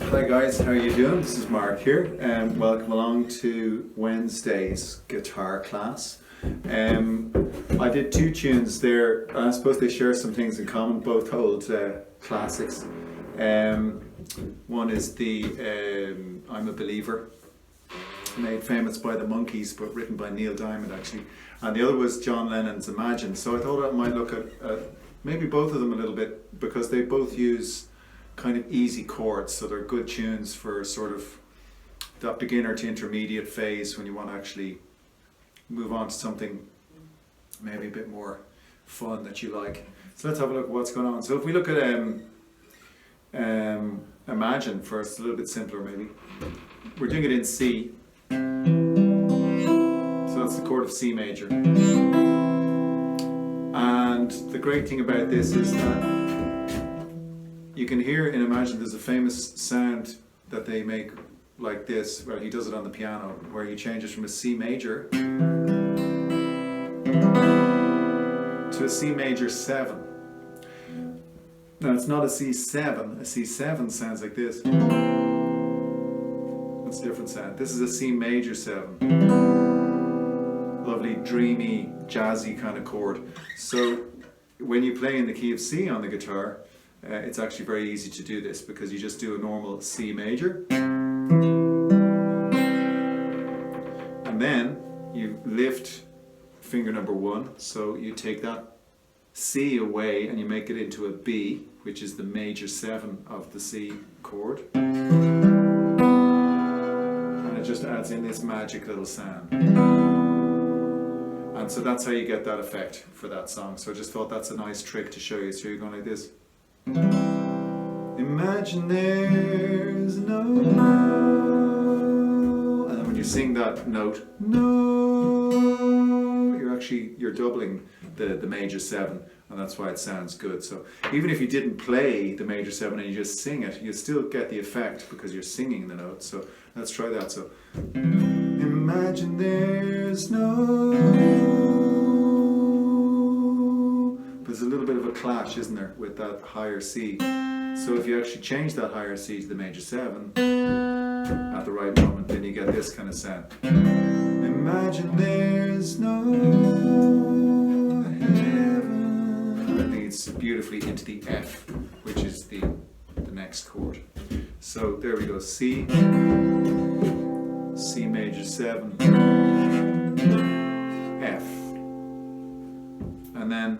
Hi guys, how are you doing? This is Mark here, and welcome along to Wednesday's guitar class. I did two tunes there, and I suppose they share some things in common, both old classics. One is the I'm a Believer, made famous by the Monkees, but written by Neil Diamond actually. And the other was John Lennon's Imagine. So I thought I might look at maybe both of them a little bit, because they both use kind of easy chords, so they're good tunes for sort of that beginner to intermediate phase when you want to actually move on to something maybe a bit more fun that you like. So let's have a look at what's going on. So if we look at Imagine first, a little bit simpler maybe. We're doing it in C. So that's the chord of C major. And the great thing about this is that you can hear in Imagine there's a famous sound that they make like this, where he does it on the piano, where he changes from a C major to a C major 7. Now it's not a C7, a C7 sounds like this. That's a different sound. This is a C major 7. Lovely, dreamy, jazzy kind of chord. So when you play in the key of C on the guitar, it's actually very easy to do this, because you just do a normal C major and then you lift finger number 1, so you take that C away and you make it into a B, which is the major 7 of the C chord, and it just adds in this magic little sound. And so that's how you get that effect for that song. So I just thought that's a nice trick to show you. So you're going like this. Imagine there's no, and then when you sing that note, no, you're doubling the major 7, and that's why it sounds good. So even if you didn't play the major 7 and you just sing it, you still get the effect because you're singing the note. So let's try that. So imagine there's no, there's a little bit of a clash, isn't there, with that higher C. So if you actually change that higher C to the major 7 at the right moment, then you get this kind of sound. Imagine there's no heaven. And it leads beautifully into the F, which is the next chord. So there we go, C, C major 7, F. And then,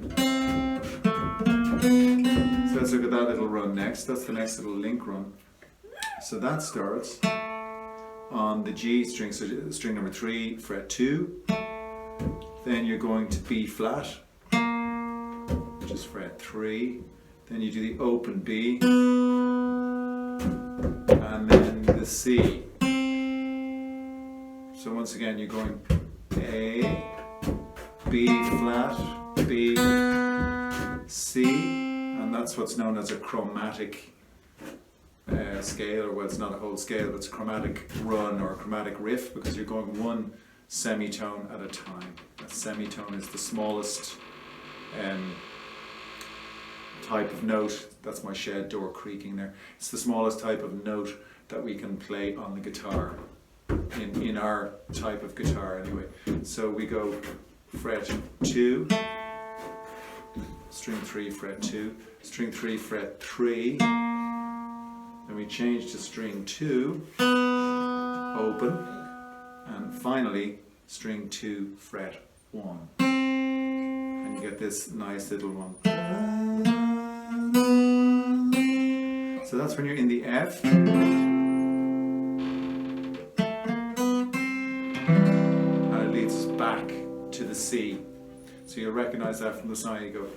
so let's look at that little run next. That's the next little link run. So that starts on the G string, so string number 3, fret 2. Then you're going to B flat, which is fret 3. Then you do the open B, and then the C. So once again you're going A, B flat, B, C, and that's what's known as a chromatic scale, or well, it's not a whole scale, but it's a chromatic run or a chromatic riff, because you're going one semitone at a time. A semitone is the smallest type of note. That's my shed door creaking there. It's the smallest type of note that we can play on the guitar, in our type of guitar anyway. So we go fret 2, string 3, fret 2, string 3, fret 3, then we change to string 2, open, and finally string 2, fret 1, and you get this nice little one. So that's when you're in the F, and it leads us back to the C. So you'll recognize that from the side. You go.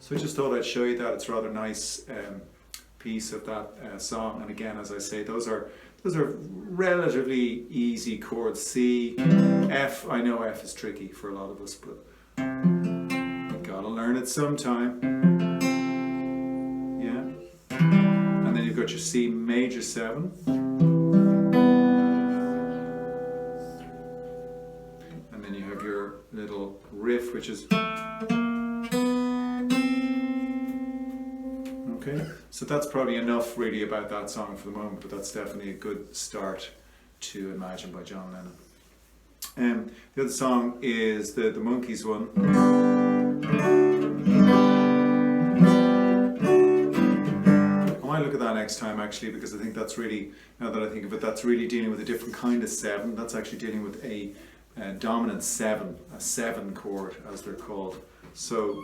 So I just thought I'd show you that. It's rather nice piece of that song. And again, as I say, those are relatively easy chords. C, F. I know F is tricky for a lot of us, but you gotta learn it sometime. Yeah. And then you've got your C major 7. And then you have your little riff, which is. Okay, so that's probably enough really about that song for the moment, but that's definitely a good start to Imagine by John Lennon. The other song is the Monkees one. I might look at that next time actually, because I think that's really, now that I think of it, that's really dealing with a different kind of 7. That's actually dealing with a dominant 7, a 7 chord as they're called. So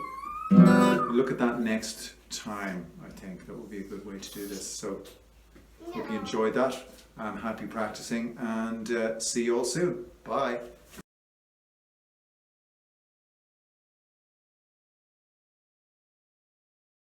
look at that next time. I think that would be a good way to do this. So hope you enjoyed that, and happy practicing, and see you all soon. Bye.